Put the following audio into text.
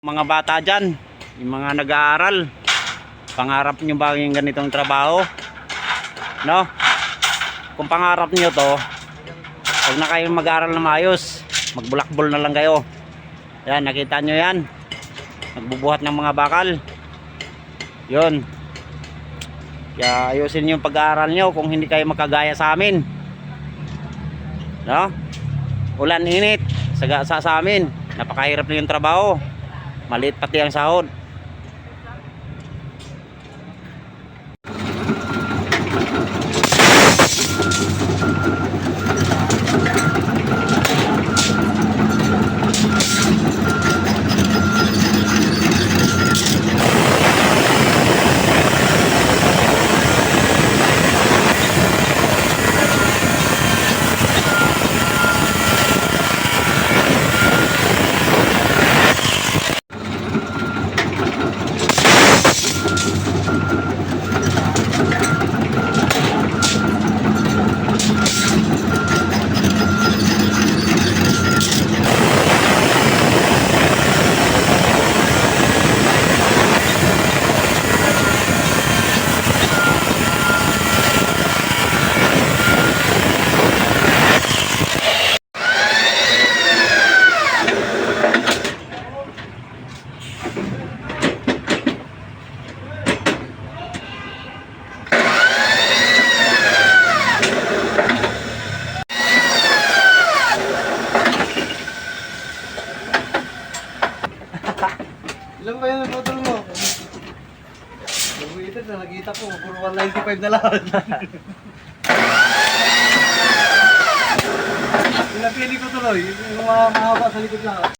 Mga bata dyan, yung mga nag-aaral, pangarap nyo ba yung ganitong trabaho? No? Kung pangarap nyo to, huwag na kayo mag-aaral na maayos, magbulakbol na lang kayo. Yan, nakita nyo yan, nagbubuhat ng mga bakal. Yun, kaya ayusin nyo yung pag-aaral nyo kung hindi kayo makagaya sa amin. No? Ulan, init, sa amin, napakahirap na yung trabaho. Maliit pati ang sahod. Ilan ba yun ang photo mo? Nag-uwitan na, nakita ko, puro 195 na lahat. Pinapili ko tuloy, yung mga mahaba sa likod lang.